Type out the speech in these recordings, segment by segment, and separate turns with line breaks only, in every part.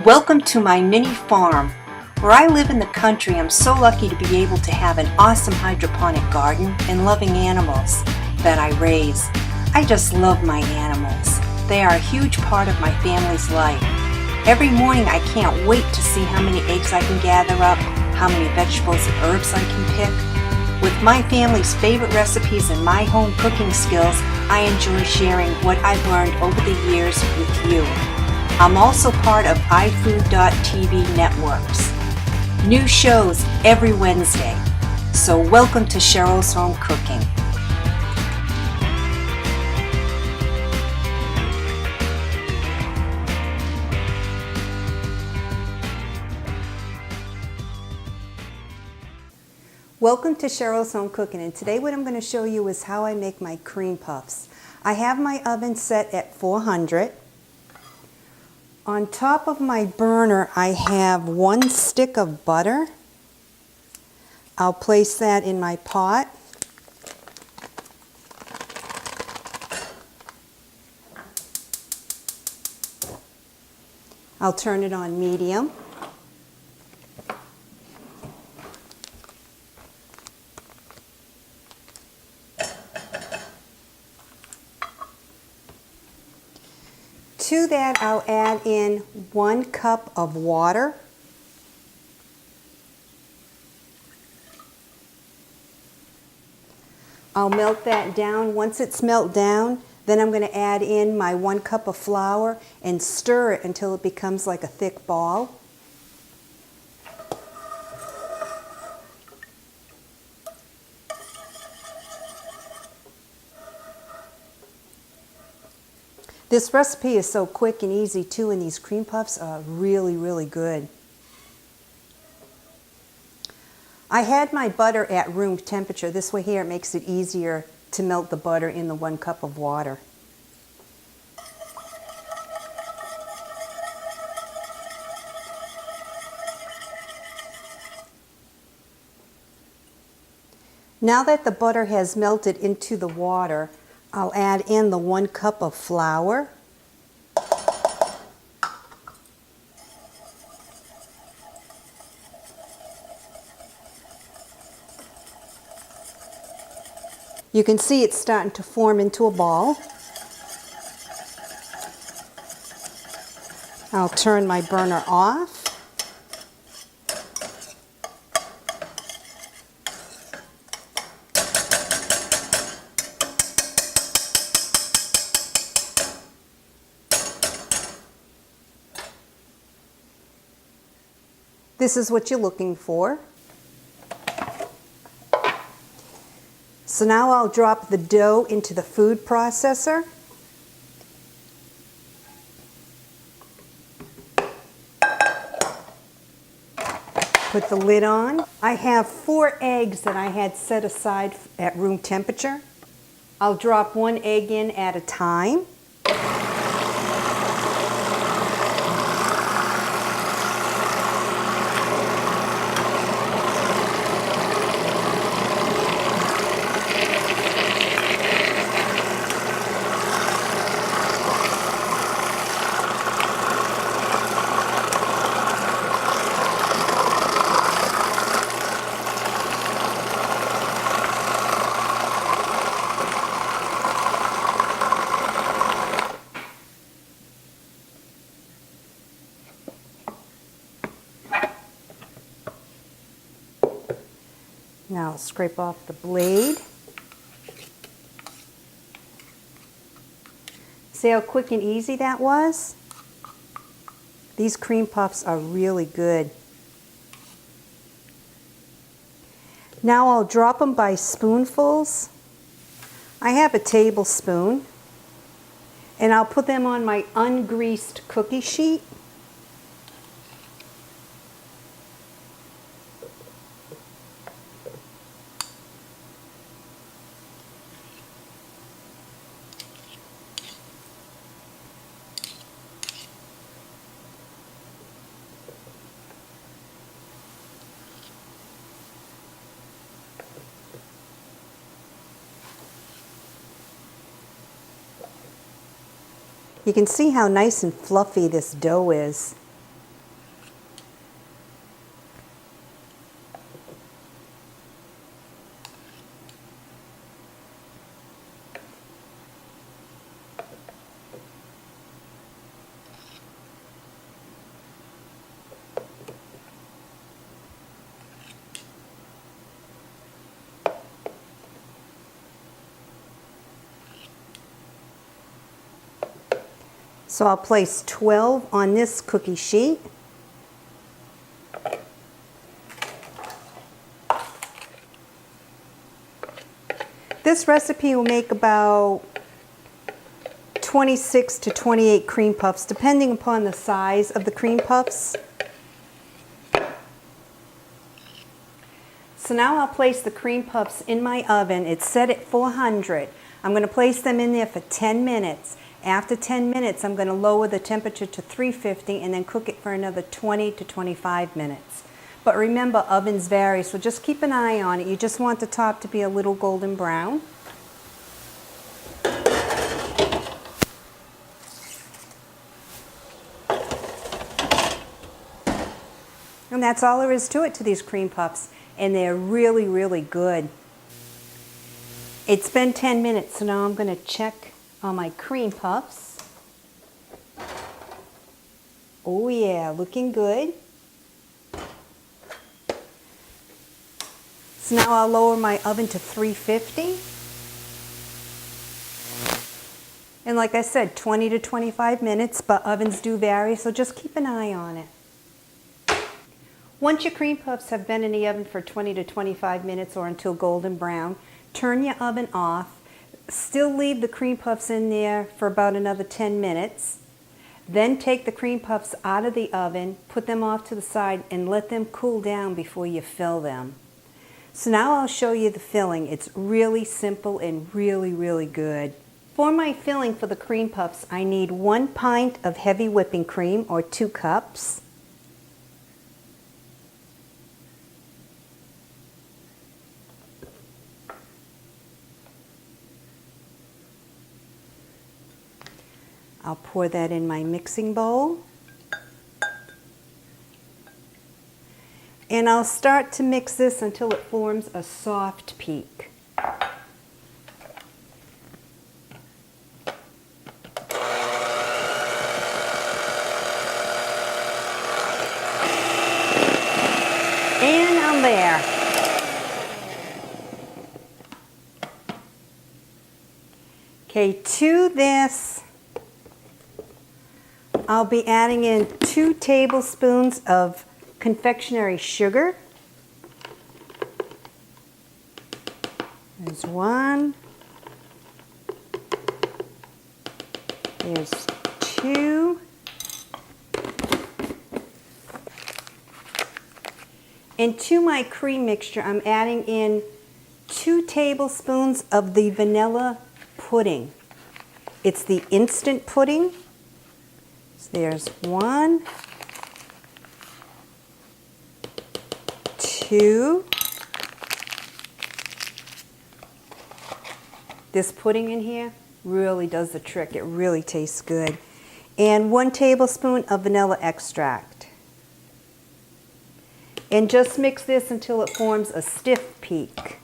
Welcome to my mini farm. Where I live in the country, I'm so lucky to be able to have an awesome hydroponic garden and loving animals that I raise. I just love my animals. They are a huge part of my family's life. Every morning I can't wait to see how many eggs I can gather up, how many vegetables and herbs I can pick. With my family's favorite recipes and my home cooking skills, I enjoy sharing what I've learned over the years with you. I'm also part of iFood.tv networks. New shows every Wednesday. So welcome to Cheryl's Home Cooking. Welcome to Cheryl's Home Cooking, and today what I'm going to show you is how I make my cream puffs. I have my oven set at 400. On top of my burner I have 1 stick of butter. I'll place that in my pot. I'll turn it on medium. To that, I'll add in 1 cup of water. I'll melt that down. Once it's melted down, then I'm going to add in my 1 cup of flour and stir it until it becomes like a thick ball. This recipe is so quick and easy too, and these cream puffs are really, really good. I had my butter at room temperature. This way here it makes it easier to melt the butter in the 1 cup of water. Now that the butter has melted into the water, I'll add in the 1 cup of flour. You can see it's starting to form into a ball. I'll turn my burner off. This is what you're looking for. So now I'll drop the dough into the food processor. Put the lid on. I have 4 eggs that I had set aside at room temperature. I'll drop 1 egg in at a time. Now I'll scrape off the blade. See how quick and easy that was? These cream puffs are really good. Now I'll drop them by spoonfuls. I have a tablespoon, and I'll put them on my ungreased cookie sheet. You can see how nice and fluffy this dough is. So I'll place 12 on this cookie sheet. This recipe will make about 26 to 28 cream puffs, depending upon the size of the cream puffs. So now I'll place the cream puffs in my oven. It's set at 400. I'm going to place them in there for 10 minutes. After 10 minutes, I'm going to lower the temperature to 350 and then cook it for another 20 to 25 minutes. But remember, ovens vary, so just keep an eye on it. You just want the top to be a little golden brown. And that's all there is to it, to these cream puffs. And they're really, really good. It's been 10 minutes, so now I'm going to check on my cream puffs. Oh yeah, looking good. So now I'll lower my oven to 350. And like I said, 20 to 25 minutes, but ovens do vary, so just keep an eye on it. Once your cream puffs have been in the oven for 20 to 25 minutes or until golden brown, turn your oven off. Still leave the cream puffs in there for about another 10 minutes. Then take the cream puffs out of the oven, put them off to the side, and let them cool down before you fill them. So now I'll show you the filling. It's really simple and really, really good. For my filling for the cream puffs, I need 1 pint of heavy whipping cream, or 2 cups. I'll pour that in my mixing bowl. And I'll start to mix this until it forms a soft peak. And I'm there. Okay, to this, I'll be adding in 2 tablespoons of confectionery sugar. There's 1. There's 2. And to my cream mixture, I'm adding in 2 tablespoons of the vanilla pudding. It's the instant pudding. So there's 1, 2. This pudding in here really does the trick. It really tastes good. And 1 tablespoon of vanilla extract. And just mix this until it forms a stiff peak.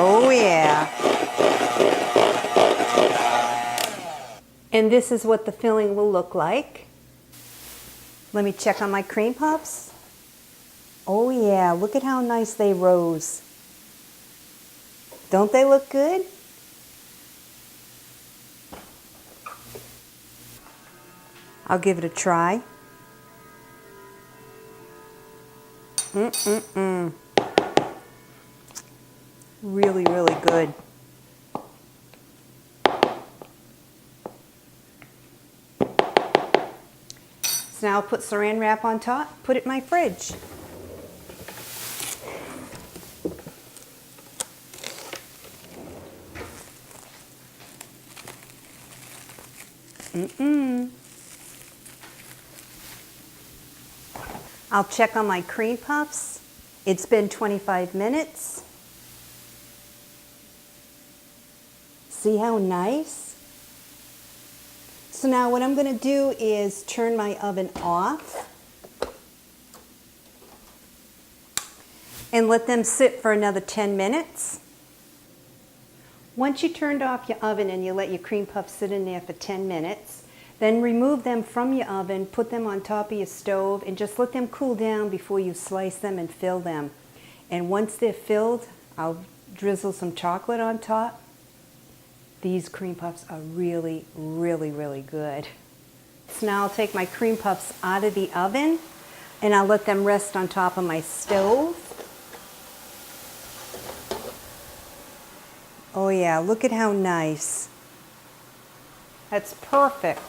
Oh yeah. And this is what the filling will look like. Let me check on my cream puffs. Oh yeah, look at how nice they rose. Don't they look good? I'll give it a try. Really, really good. So now I'll put saran wrap on top, put it in my fridge. I'll check on my cream puffs. It's been 25 minutes. See how nice? So now what I'm going to do is turn my oven off and let them sit for another 10 minutes. Once you turned off your oven and you let your cream puffs sit in there for 10 minutes, Then remove them from your oven, put them on top of your stove, and just let them cool down before you slice them and fill them. And once they're filled, I'll drizzle some chocolate on top. These cream puffs are really, really, really good. So now I'll take my cream puffs out of the oven and I'll let them rest on top of my stove. Oh yeah, look at how nice. That's perfect.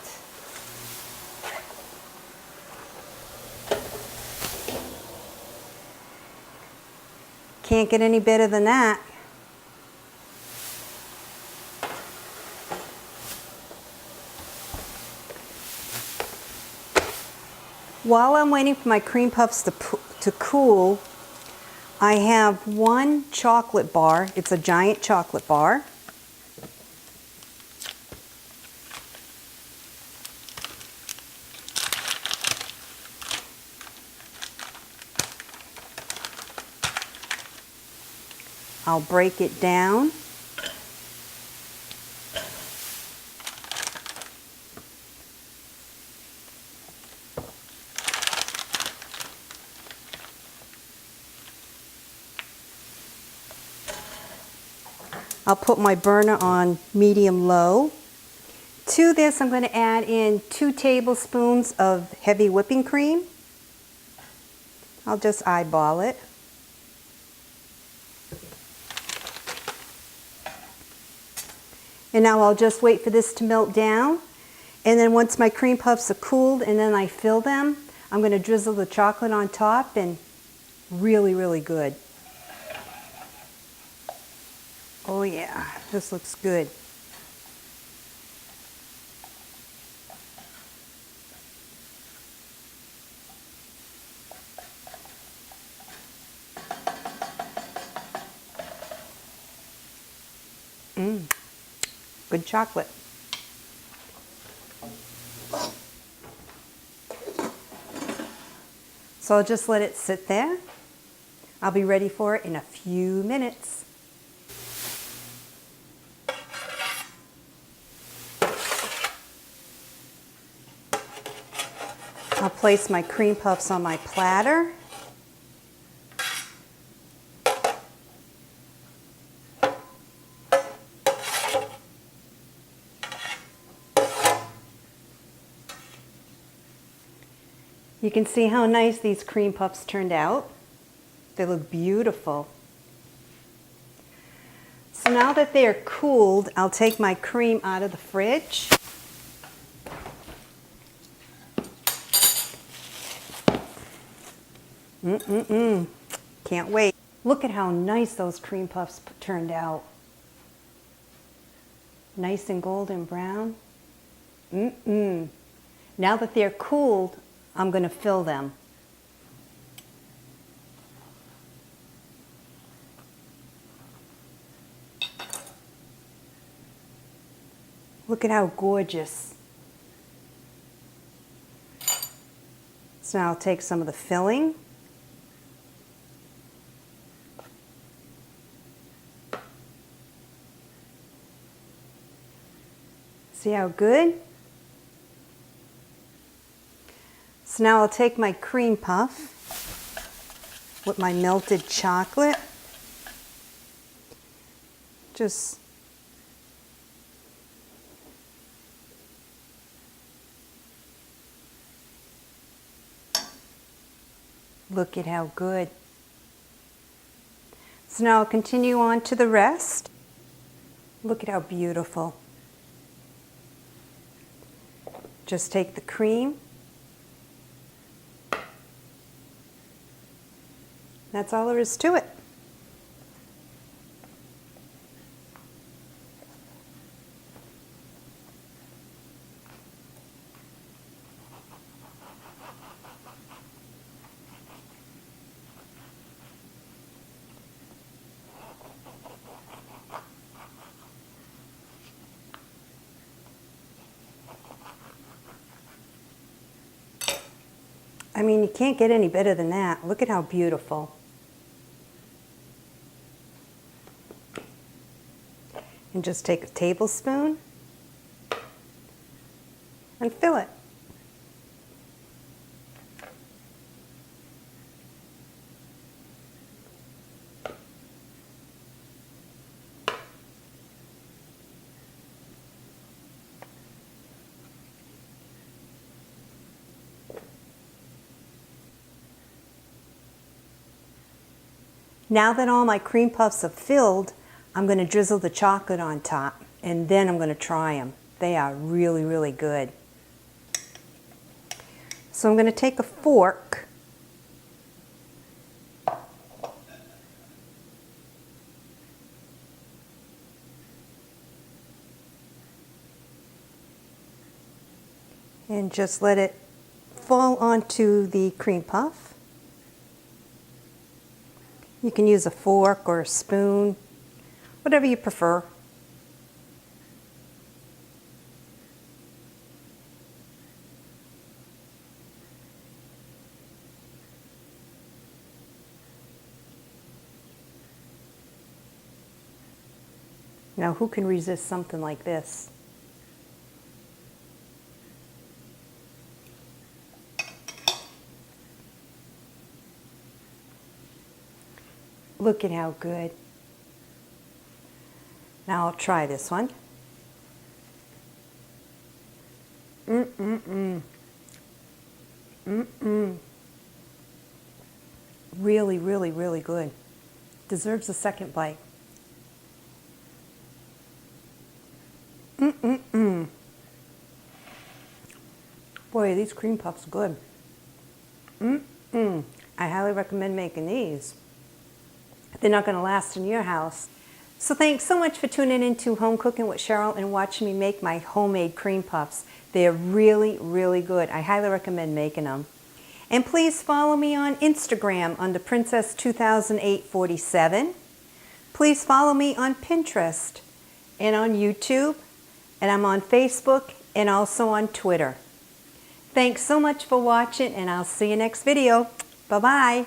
Can't get any better than that. While I'm waiting for my cream puffs to cool, I have one chocolate bar. It's a giant chocolate bar. I'll break it down. I'll put my burner on medium-low. To this, I'm going to add in 2 tablespoons of heavy whipping cream. I'll just eyeball it. And now I'll just wait for this to melt down. And then once my cream puffs are cooled and then I fill them, I'm going to drizzle the chocolate on top, and really, really good. Oh yeah, this looks good. Good chocolate. So I'll just let it sit there. I'll be ready for it in a few minutes. I'll place my cream puffs on my platter. You can see how nice these cream puffs turned out. They look beautiful. So now that they're cooled, I'll take my cream out of the fridge. Can't wait. Look at how nice those cream puffs turned out. Nice and golden brown. Now that they're cooled, I'm going to fill them. Look at how gorgeous. So now I'll take some of the filling. See how good? So now I'll take my cream puff with my melted chocolate. Just look at how good. So now I'll continue on to the rest. Look at how beautiful. Just take the cream. That's all there is to it. I mean, you can't get any better than that. Look at how beautiful. And just take a tablespoon and fill it. Now that all my cream puffs are filled, I'm going to drizzle the chocolate on top, and then I'm going to try them. They are really, really good. So I'm going to take a fork and just let it fall onto the cream puff. You can use a fork or a spoon, whatever you prefer. Now, who can resist something like this? Look at how good. Now I'll try this one. Really, really, really good. Deserves a second bite. Boy, these cream puffs are good. I highly recommend making these. They're not going to last in your house. So thanks so much for tuning into Home Cooking with Cheryl and watching me make my homemade cream puffs. They're really, really good. I highly recommend making them. And please follow me on Instagram under Princess200847. Please follow me on Pinterest and on YouTube. And I'm on Facebook and also on Twitter. Thanks so much for watching, and I'll see you next video. Bye-bye.